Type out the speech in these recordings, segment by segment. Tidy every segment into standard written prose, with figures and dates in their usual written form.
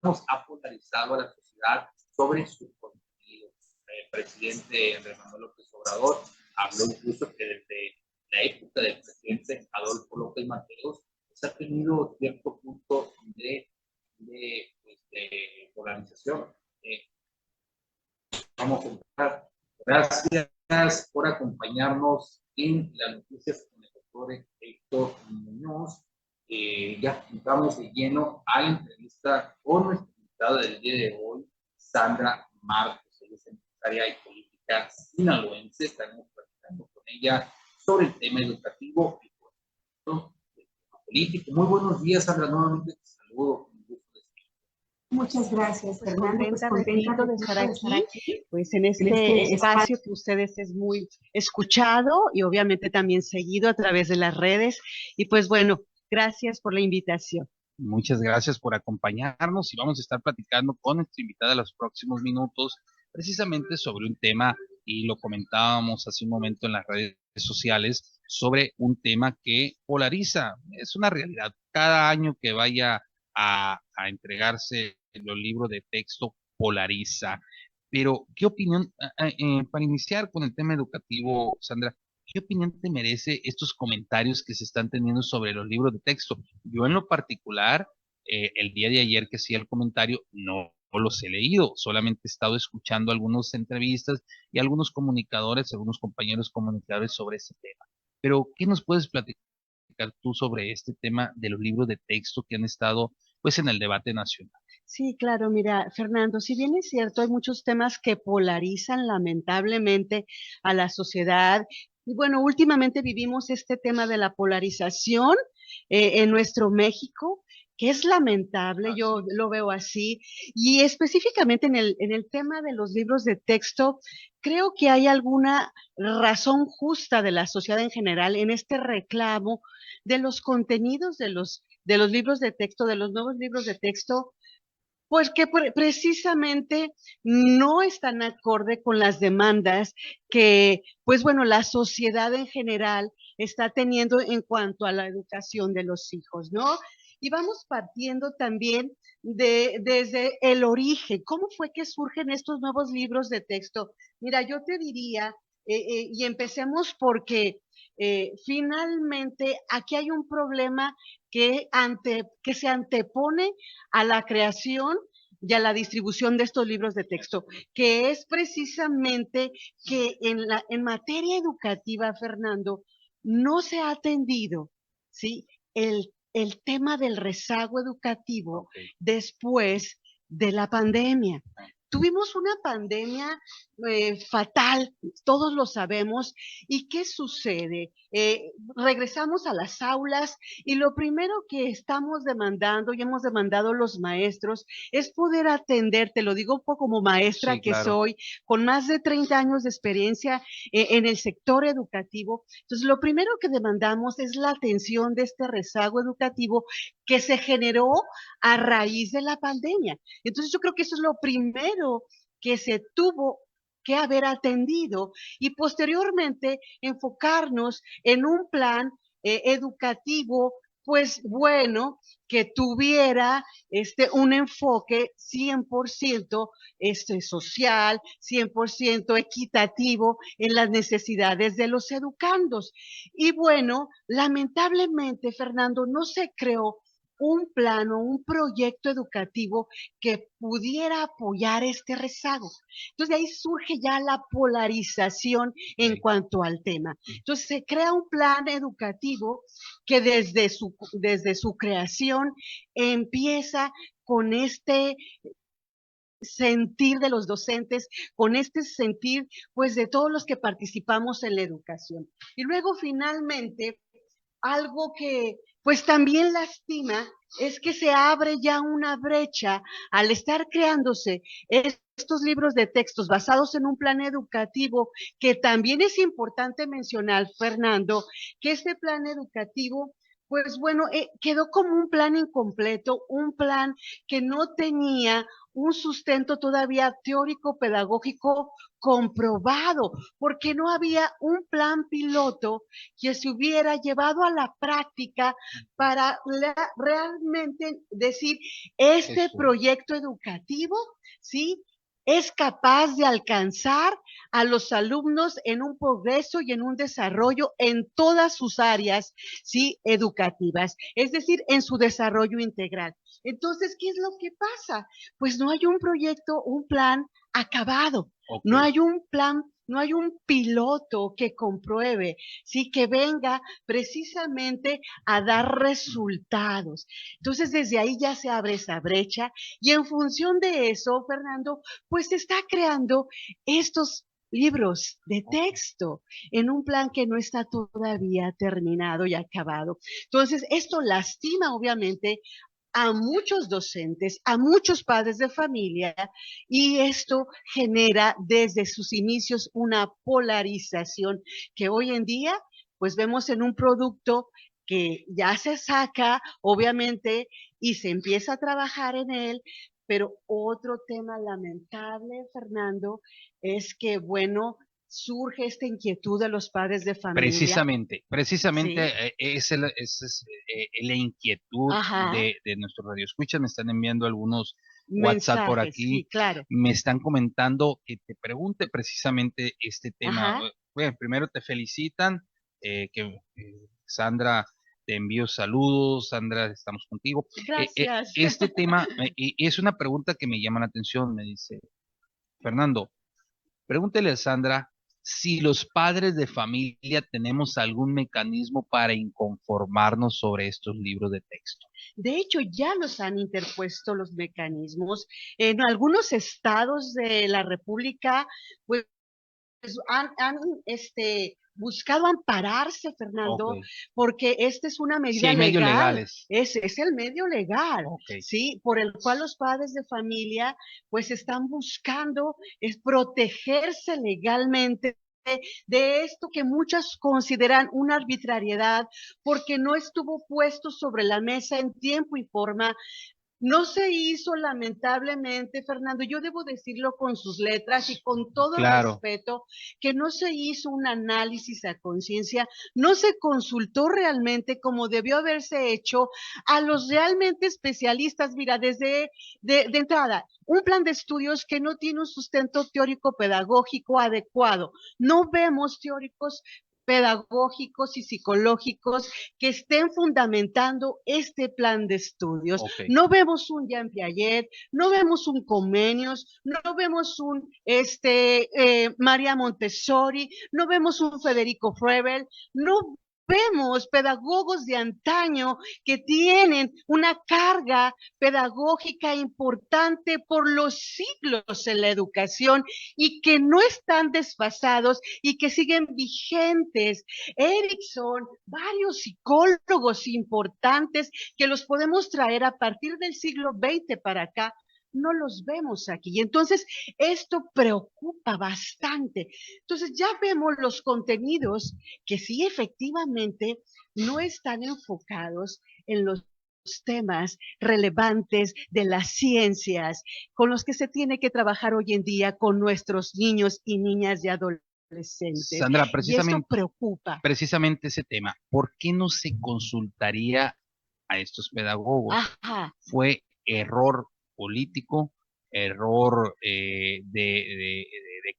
ha polarizado a la sociedad sobre su contenido. El presidente Andrés Manuel López Obrador habló incluso que desde la época del presidente Adolfo López Mateos se ha tenido cierto punto de polarización. Vamos a empezar. Gracias por acompañarnos en las noticias con el doctor Héctor Muñoz. Ya entramos de lleno a la entrevista con nuestra invitada del día de hoy, Sandra Marcos. Ella es empresaria y política sinaloense. Estaremos platicando con ella sobre el tema educativo y político. Muy buenos días, Sandra. Nuevamente te saludo. Muchas gracias, pues Fernando. Contenta, Betito, de estar aquí, pues en este espacio que ustedes es muy escuchado y obviamente también seguido a través de las redes. Y pues bueno, gracias por la invitación. Muchas gracias por acompañarnos y vamos a estar platicando con nuestra invitada en los próximos minutos, precisamente sobre un tema, y lo comentábamos hace un momento en las redes sociales, sobre un tema que polariza. Es una realidad. Cada año que vaya a entregarse los libros de texto polariza. Pero, ¿qué opinión, para iniciar con el tema educativo, Sandra, qué opinión te merece estos comentarios que se están teniendo sobre los libros de texto? Yo en lo particular, el día de ayer que hacía el comentario, no los he leído, solamente he estado escuchando algunas entrevistas y algunos comunicadores, algunos compañeros comunicadores sobre ese tema. Pero, ¿qué nos puedes platicar tú sobre este tema de los libros de texto que han estado, pues, en el debate nacional? Sí, claro, mira, Fernando, si bien es cierto, hay muchos temas que polarizan lamentablemente a la sociedad. Y bueno, últimamente vivimos este tema de la polarización en nuestro México, que es lamentable, yo lo veo así. Y específicamente en el tema de los libros de texto, creo que hay alguna razón justa de la sociedad en general en este reclamo de los contenidos de los libros de texto, de los nuevos libros de texto, pues que precisamente no están acorde con las demandas que, pues bueno, la sociedad en general está teniendo en cuanto a la educación de los hijos, ¿no? Y vamos partiendo también desde el origen. ¿Cómo fue que surgen estos nuevos libros de texto? Mira, yo te diría, y empecemos porque finalmente aquí hay un problema que se antepone a la creación y a la distribución de estos libros de texto, que es precisamente que en materia educativa, Fernando, no se ha atendido, ¿sí? El tema del rezago educativo después de la pandemia. Tuvimos una pandemia fatal, todos lo sabemos. ¿Y qué sucede? Regresamos a las aulas y lo primero que estamos demandando y hemos demandado los maestros es poder atender, te lo digo un poco como maestra Sí, que claro. soy, con más de 30 años de experiencia en el sector educativo. Entonces, lo primero que demandamos es la atención de este rezago educativo que se generó a raíz de la pandemia. Entonces, yo creo que eso es lo primero que se tuvo que haber atendido y posteriormente enfocarnos en un plan educativo, pues bueno, que tuviera un enfoque 100% social, 100% equitativo en las necesidades de los educandos. Y bueno, lamentablemente, Fernando, no se creó un plano, un proyecto educativo que pudiera apoyar este rezago. Entonces de ahí surge ya la polarización en cuanto al tema. Entonces se crea un plan educativo que desde su creación empieza con este sentir de los docentes, con este sentir pues de todos los que participamos en la educación. Y luego finalmente algo que pues también lastima es que se abre ya una brecha al estar creándose estos libros de textos basados en un plan educativo, que también es importante mencionar, Fernando, que este plan educativo, pues bueno, quedó como un plan incompleto, un plan que no tenía un sustento todavía teórico pedagógico comprobado, porque no había un plan piloto que se hubiera llevado a la práctica para realmente decir, este Eso. proyecto educativo, ¿sí? Es capaz de alcanzar a los alumnos en un progreso y en un desarrollo en todas sus áreas, ¿sí? Educativas, es decir, en su desarrollo integral. Entonces, ¿qué es lo que pasa? Pues no hay un proyecto, un plan acabado, Ok. no hay un plan, no hay un piloto que compruebe, sí, que venga precisamente a dar resultados. Entonces, desde ahí ya se abre esa brecha y en función de eso, Fernando, pues se está creando estos libros de texto en un plan que no está todavía terminado y acabado. Entonces, esto lastima obviamente a muchos docentes, a muchos padres de familia, y esto genera desde sus inicios una polarización que hoy en día pues vemos en un producto que ya se saca, obviamente, y se empieza a trabajar en él, pero otro tema lamentable, Fernando, es que, bueno, surge esta inquietud de los padres de familia, Precisamente ¿sí? esa es la inquietud Ajá, de nuestros radioescuchas. Me están enviando algunos WhatsApp por mensajes, aquí, sí, claro. me están comentando que te pregunte precisamente este tema. Ajá, Bueno, primero te felicitan, Sandra, te envío saludos, Sandra, estamos contigo. gracias. Este tema es una pregunta que me llama la atención, me dice Fernando. Pregúntele a Sandra si los padres de familia tenemos algún mecanismo para inconformarnos sobre estos libros de texto. De hecho, ya los han interpuesto los mecanismos. En algunos estados de la República, pues buscado ampararse, Ok. Fernando, porque esta es una Si medida hay medios legal, legales. es el medio legal, Ok. ¿sí? Por el cual los padres de familia, pues están buscando es protegerse legalmente de esto que muchas consideran una arbitrariedad porque no estuvo puesto sobre la mesa en tiempo y forma. No se hizo, lamentablemente, Fernando, yo debo decirlo con sus letras y con todo Claro, respeto, que no se hizo un análisis a conciencia, no se consultó realmente como debió haberse hecho a los realmente especialistas. Mira, de entrada, un plan de estudios que no tiene un sustento teórico pedagógico adecuado. No vemos teóricos pedagógicos y psicológicos que estén fundamentando este plan de estudios. ok. No vemos un Jean Piaget, no vemos un Comenius, no vemos un María Montessori, no vemos un Federico Froebel, no vemos pedagogos de antaño que tienen una carga pedagógica importante por los siglos en la educación y que no están desfasados y que siguen vigentes. Erickson, varios psicólogos importantes que los podemos traer a partir del siglo XX para acá, no los vemos aquí. Y entonces esto preocupa bastante. Entonces ya vemos los contenidos que sí efectivamente no están enfocados en los temas relevantes de las ciencias con los que se tiene que trabajar hoy en día con nuestros niños y niñas y adolescentes. Sandra, Y esto preocupa. precisamente ese tema, ¿por qué no se consultaría a estos pedagogos? Ajá, ¿Fue error político, error de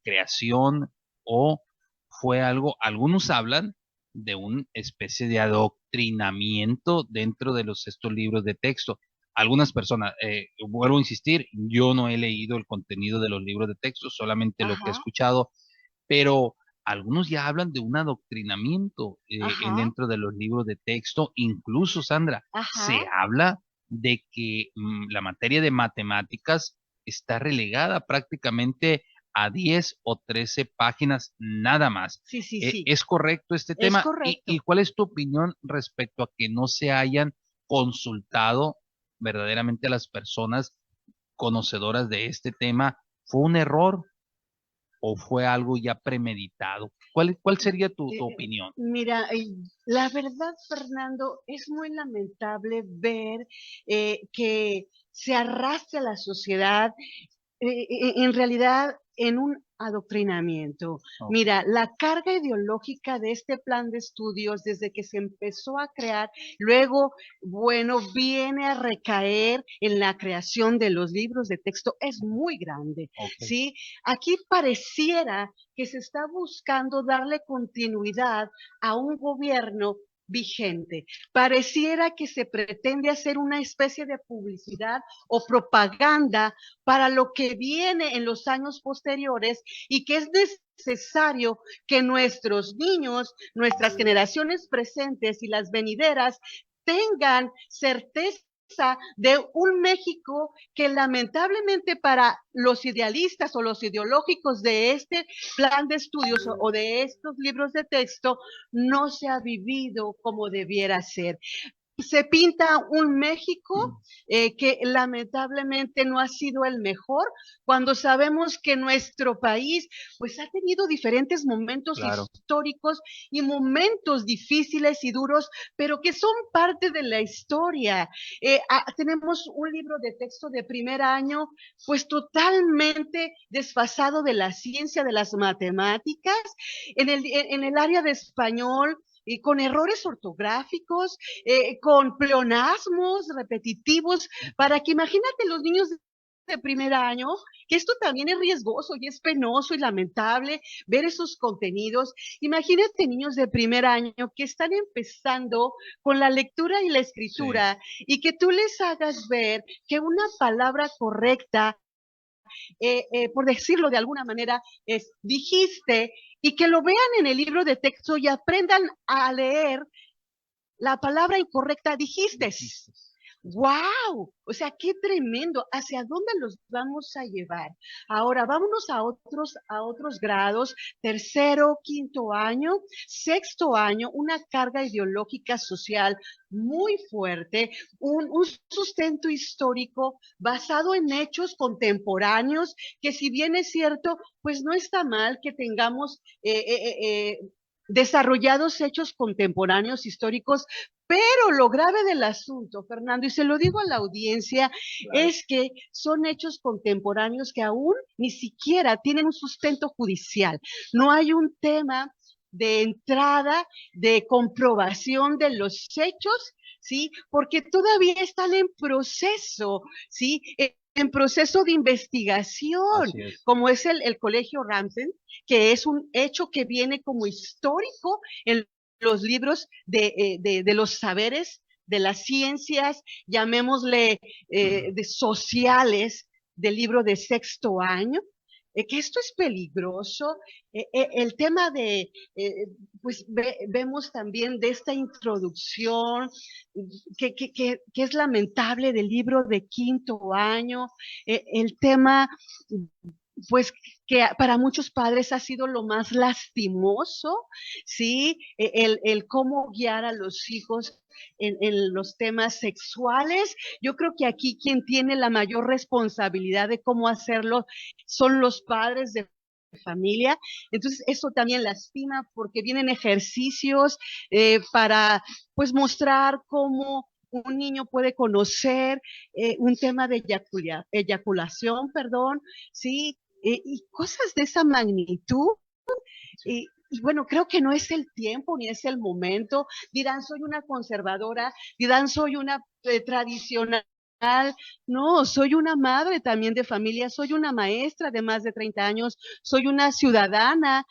creación o fue algo, algunos hablan de una especie de adoctrinamiento dentro de estos libros de texto? Algunas personas, vuelvo a insistir, yo no he leído el contenido de los libros de texto, solamente lo que he ajá, escuchado, pero algunos ya hablan de un adoctrinamiento ajá, dentro de los libros de texto. Incluso, Sandra, se ajá. habla de que la materia de matemáticas está relegada prácticamente a 10 o 13 páginas nada más. Sí, sí, sí, ¿Es correcto este es tema? Y correcto. cuál es tu opinión respecto a que no se hayan consultado verdaderamente a las personas conocedoras de este tema? ¿Fue un error? o fue algo ya premeditado? ¿Cuál sería tu opinión? Mira, la verdad, Fernando, es muy lamentable ver que se arrastra la sociedad en realidad en un adoctrinamiento. Ok. Mira, la carga ideológica de este plan de estudios desde que se empezó a crear, luego, bueno, viene a recaer en la creación de los libros de texto, es muy grande, Ok. ¿sí? Aquí pareciera que se está buscando darle continuidad a un gobierno vigente. Pareciera que se pretende hacer una especie de publicidad o propaganda para lo que viene en los años posteriores y que es necesario que nuestros niños, nuestras generaciones presentes y las venideras tengan certeza de un México que lamentablemente para los idealistas o los ideológicos de este plan de estudios o de estos libros de texto no se ha vivido como debiera ser. Se pinta un México que lamentablemente no ha sido el mejor, cuando sabemos que nuestro país pues ha tenido diferentes momentos Claro. históricos y momentos difíciles y duros, pero que son parte de la historia. Tenemos un libro de texto de primer año pues totalmente desfasado de la ciencia, de las matemáticas, en el área de español y con errores ortográficos, con pleonasmos repetitivos, para que imagínate los niños de primer año, que esto también es riesgoso y es penoso y lamentable ver esos contenidos. Imagínate niños de primer año que están empezando con la lectura y la escritura y que tú les hagas ver que una palabra correcta por decirlo de alguna manera, es dijiste, y que lo vean en el libro de texto y aprendan a leer la palabra incorrecta, dijiste. ¡Wow! O sea, qué tremendo. ¿Hacia dónde los vamos a llevar? Ahora, vámonos a otros grados, tercero, quinto año, sexto año, una carga ideológica social muy fuerte, un sustento histórico basado en hechos contemporáneos, que si bien es cierto, pues no está mal que tengamos desarrollados hechos contemporáneos históricos, pero lo grave del asunto, Fernando, y se lo digo a la audiencia, claro, es que son hechos contemporáneos que aún ni siquiera tienen un sustento judicial. No hay un tema de entrada, de comprobación de los hechos, ¿sí? Porque todavía están en proceso, ¿sí? En proceso de investigación, como es el Colegio Ramsden, que es un hecho que viene como histórico en los libros de los saberes, de las ciencias, llamémosle de sociales, del libro de sexto año, que esto es peligroso. El tema de, pues vemos también de esta introducción que es lamentable del libro de quinto año, el tema pues que para muchos padres ha sido lo más lastimoso, ¿sí? El cómo guiar a los hijos en los temas sexuales. Yo creo que aquí quien tiene la mayor responsabilidad de cómo hacerlo son los padres de familia. Entonces eso también lastima porque vienen ejercicios para pues mostrar cómo un niño puede conocer un tema de eyaculación, perdón, ¿sí? Y cosas de esa magnitud. Y bueno, creo que no es el tiempo ni es el momento. Dirán, soy una conservadora, dirán, soy una tradicional. No, soy una madre también de familia, soy una maestra de más de 30 años, soy una ciudadana,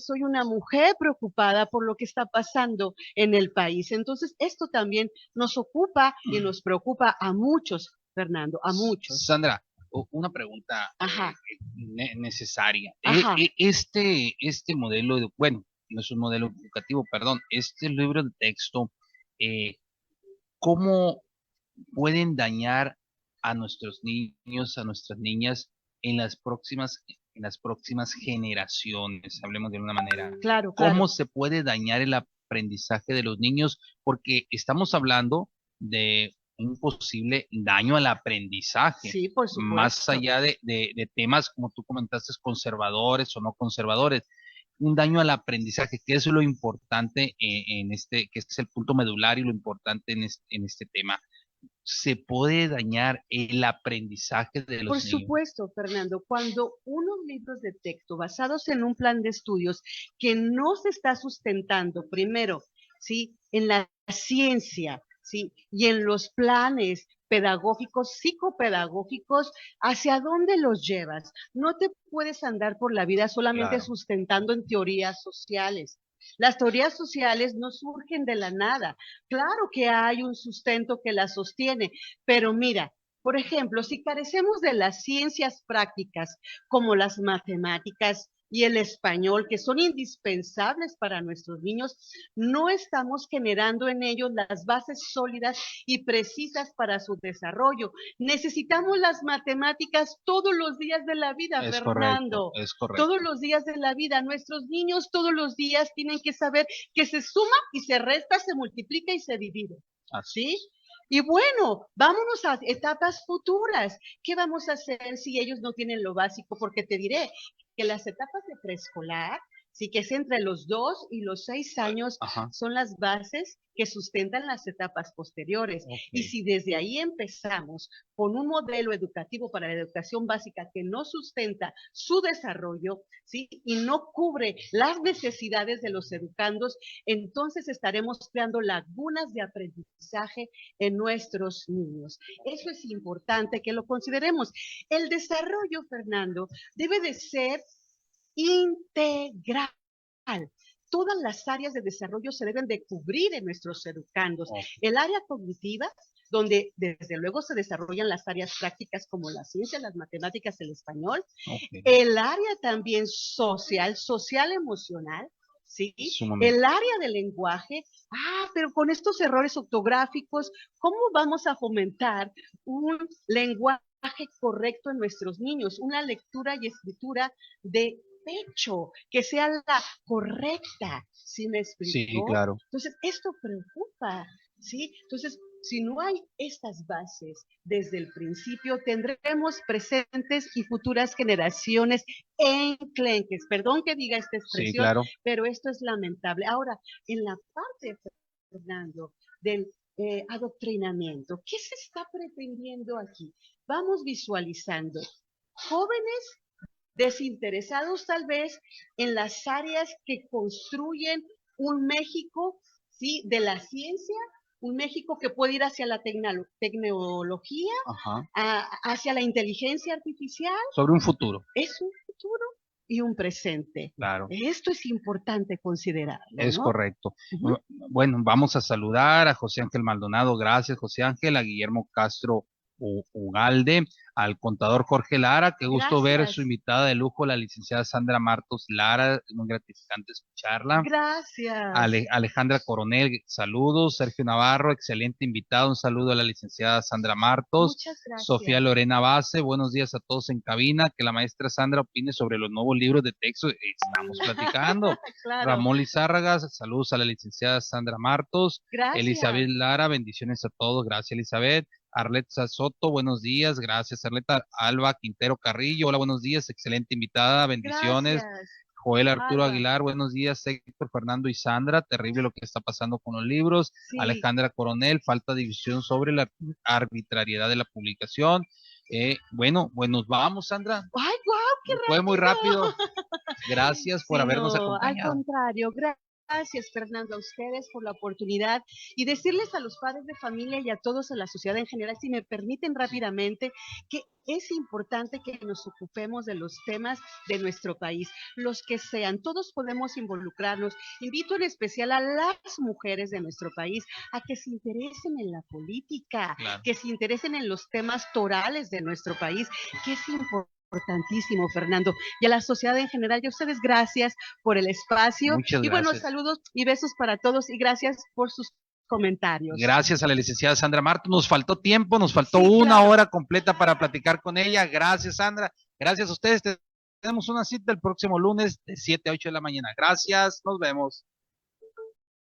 soy una mujer preocupada por lo que está pasando en el país. Entonces, esto también nos ocupa y nos preocupa a muchos, Fernando, a muchos. Sandra, una pregunta Ajá. necesaria. Ajá. Este modelo, bueno, no es un modelo educativo, perdón, este libro de texto, ¿cómo pueden dañar a nuestros niños, a nuestras niñas en las próximas generaciones? Hablemos de una manera. Claro, claro. ¿Cómo se puede dañar el aprendizaje de los niños? Porque estamos hablando de un posible daño al aprendizaje, Sí, por más supuesto. allá de temas, como tú comentaste, conservadores o no conservadores, un daño al aprendizaje, que es lo importante que este es el punto medular y lo importante en este tema. Se puede dañar el aprendizaje de Por los niños. supuesto, Fernando, cuando unos libros de texto basados en un plan de estudios que no se está sustentando primero, ¿sí? En la ciencia, ¿sí? Y en los planes pedagógicos, psicopedagógicos, ¿hacia dónde los llevas? No te puedes andar por la vida solamente Claro, sustentando en teorías sociales. Las teorías sociales no surgen de la nada. Claro que hay un sustento que las sostiene, pero mira, por ejemplo, si carecemos de las ciencias prácticas como las matemáticas y el español, que son indispensables para nuestros niños, no estamos generando en ellos las bases sólidas y precisas para su desarrollo. Necesitamos las matemáticas todos los días de la vida, es correcto, Fernando. es correcto. Todos los días de la vida. Nuestros niños todos los días tienen que saber que se suma y se resta, se multiplica y se divide. Así ¿Sí? es. Y bueno, vámonos a etapas futuras. ¿Qué vamos a hacer si ellos no tienen lo básico? Porque te diré que las etapas de preescolar, sí que es entre los 2 y los 6 años, Ajá, son las bases que sustentan las etapas posteriores. Y ok. si desde ahí empezamos con un modelo educativo para la educación básica que no sustenta su desarrollo, ¿sí? Y no cubre las necesidades de los educandos, entonces estaremos creando lagunas de aprendizaje en nuestros niños. Eso es importante que lo consideremos. El desarrollo, Fernando, debe de ser integral. Todas las áreas de desarrollo se deben de cubrir en nuestros educandos. Ok, El área cognitiva, donde desde luego se desarrollan las áreas prácticas como la ciencia, las matemáticas, el español. ok. El área también social emocional, ¿sí? Sumamente. El área del lenguaje. Pero con estos errores ortográficos, ¿cómo vamos a fomentar un lenguaje correcto en nuestros niños? Una lectura y escritura de pecho, que sea la correcta, ¿sí me Sí, explicó? claro. Entonces, esto preocupa, ¿sí? Entonces, si no hay estas bases desde el principio, tendremos presentes y futuras generaciones enclenques. Perdón que diga esta Sí, expresión, claro. pero esto es lamentable. Ahora, en la parte, Fernando, del adoctrinamiento, ¿qué se está pretendiendo aquí? Vamos visualizando jóvenes desinteresados tal vez en las áreas que construyen un México, ¿sí? De la ciencia, un México que puede ir hacia la tecnología, Ajá. hacia la inteligencia artificial. Sobre un futuro. Es un futuro y un presente. Claro. Esto es importante considerarlo, Es ¿no? correcto. Ujú. Bueno, vamos a saludar a José Ángel Maldonado, gracias José Ángel, a Guillermo Castro Ugalde, al contador Jorge Lara, qué gusto ver su Gracias, invitada de lujo, la licenciada Sandra Martos Lara, es muy gratificante escucharla. gracias, Alejandra Coronel, saludos. Sergio Navarro, excelente invitado. Un saludo a la licenciada Sandra Martos. muchas Sofía gracias. Lorena Base, buenos días a todos en cabina. Que la maestra Sandra opine sobre los nuevos libros de texto. Estamos platicando. Claro, Ramón Lizárraga, saludos a la licenciada Sandra Martos. Elizabeth gracias, Lara, bendiciones a todos. Gracias, Elizabeth. Arleta Soto, buenos días, gracias Arleta. Alba Quintero Carrillo, hola, buenos días, excelente invitada, bendiciones. gracias, Joel Arturo Alba. Aguilar, buenos días. Héctor Fernando y Sandra, terrible lo que está pasando con los libros. Sí, Alejandra Coronel, falta de visión sobre la arbitrariedad de la publicación. Bueno, pues nos vamos, Sandra. ¡ay, guau, qué Fue muy rápido! rápido. Gracias por habernos Sino, al acompañado. contrario, gracias, Fernando, a ustedes por la oportunidad y decirles a los padres de familia y a todos en la sociedad en general, si me permiten rápidamente, que es importante que nos ocupemos de los temas de nuestro país, los que sean, todos podemos involucrarnos. Invito en especial a las mujeres de nuestro país a que se interesen en la política, Claro. que se interesen en los temas torales de nuestro país, que es importantísimo, Fernando, y a la sociedad en general. Y a ustedes, gracias por el espacio. Muchas Y bueno, gracias. saludos y besos para todos y gracias por sus comentarios. Gracias a la licenciada Sandra Martos. Nos faltó tiempo, nos faltó Sí, una claro. hora completa para platicar con ella. Gracias, Sandra. Gracias a ustedes. Tenemos una cita el próximo lunes de 7 a 8 de la mañana. Gracias, nos vemos.